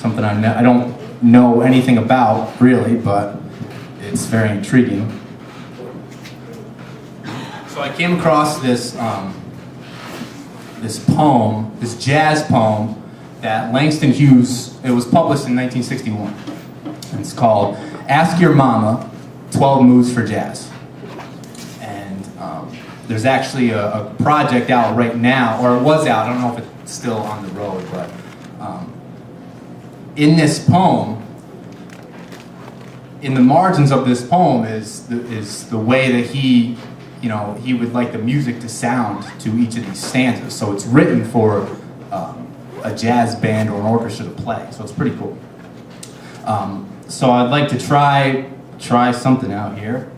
something I don't know anything about, really, but it's very intriguing. So I came across this poem, this jazz poem that Langston Hughes, it was published in 1961. And it's called Ask Your Mama, 12 Moves for Jazz. And there's actually a project out right now, or it was out, I don't know if it's still on the road, but in this poem, in the margins of this poem is the way that he would like the music to sound to each of these stanzas. So it's written for a jazz band or an orchestra to play. So it's pretty cool. So I'd like to try something out here.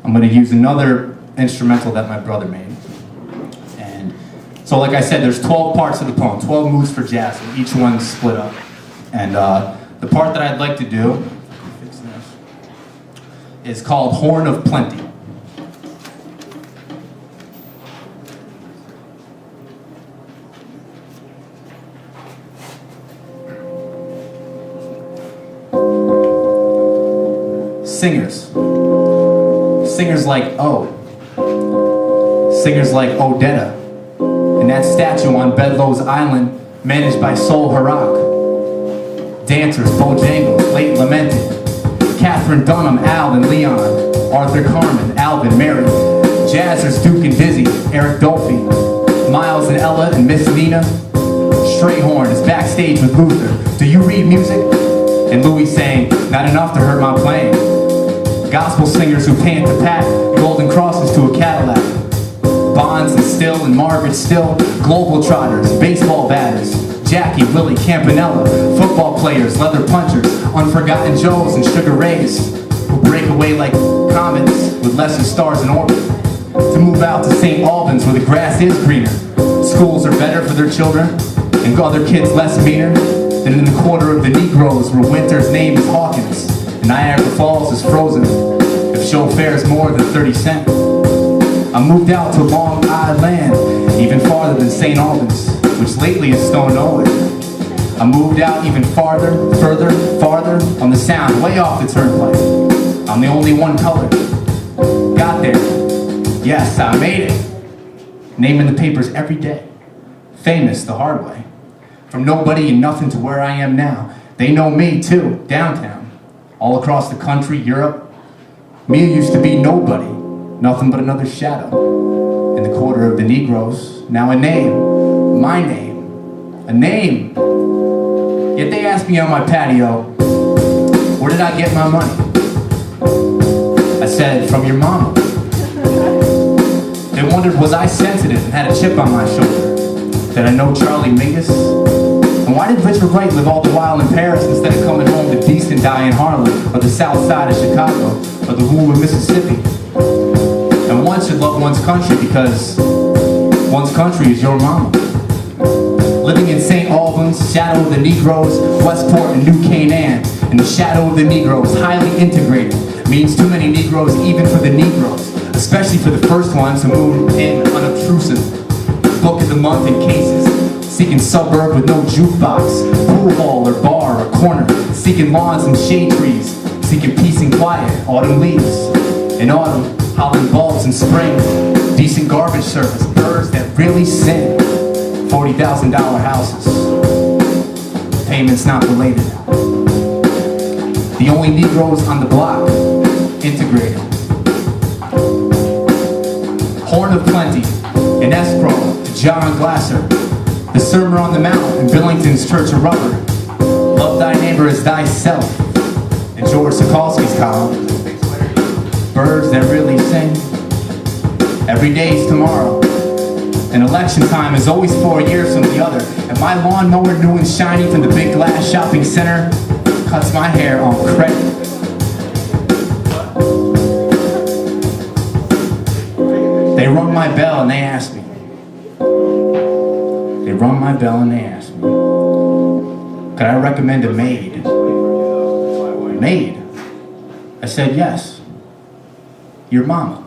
I'm going to use another instrumental that my brother made. And so like I said, there's 12 parts of the poem, 12 moves for jazz, and each one's split up. And the part that I'd like to do is called Horn of Plenty. Singers like singers like Odetta, and that statue on Bedloe's Island managed by Sol Harak. Dancers, Bojangles, late lamented, Catherine Dunham, Al and Leon, Arthur Carmen, Alvin, Mary, Jazzers, Duke and Dizzy, Eric Dolphy, Miles and Ella and Miss Nina. Strayhorn is backstage with Luther. Do you read music? And Louis saying, not enough to hurt my playing. Gospel singers who pant to pack golden crosses to a Cadillac. Bonds and Still and Margaret Still, global trotters, baseball batters, Jackie, Willie, Campanella, football players, leather punchers, unforgotten Joes and Sugar Rays, who break away like comets with lesser stars in orbit, to move out to St. Albans where the grass is greener. Schools are better for their children, and other kids less meaner than in the quarter of the Negroes where winter's name is Hawkins, and Niagara Falls is frozen if show fares more than 30 cents. I moved out to Long Island, even farther than St. Albans, which lately is Stone Owen. I moved out even farther, farther on the sound, way off the turnpike. I'm the only one colored. Got there. Yes, I made it. Name in the papers every day. Famous the hard way. From nobody and nothing to where I am now. They know me too, downtown. All across the country, Europe. Me used to be nobody. Nothing but another shadow. In the quarter of the Negroes. Now a name. My name. A name. Yet they asked me on my patio, where did I get my money? I said, from your mama. They wondered, was I sensitive and had a chip on my shoulder? Did I know Charlie Mingus? And why did Richard Wright live all the while in Paris instead of coming home to decent die in Harlem, or the south side of Chicago, or the woo of Mississippi? And one should love one's country because one's country is your mama. Living in St. Albans, shadow of the Negroes, Westport and New Canaan, in the shadow of the Negroes, highly integrated, means too many Negroes even for the Negroes, especially for the first ones who moved in unobtrusive. Book of the month in cases, seeking suburb with no jukebox, pool hall or bar or corner, seeking lawns and shade trees, seeking peace and quiet, autumn leaves. In autumn, Holland bulbs in spring, decent garbage service, birds that really sing, $40,000 houses, payments not related. The only Negroes on the block, integrated. Horn of Plenty, in escrow to John Glasser, the Sermon on the Mount in Billington's Church of Rubber, Love Thy Neighbor as Thyself, in George Sokolsky's column, birds that really sing, every day's tomorrow, and election time is always 4 years from the other, and my lawnmower new and shiny from the big glass shopping center cuts my hair on credit. They rung my bell and they asked me. They rung my bell and they asked me, could I recommend a maid? Maid? I said, yes. Your mama.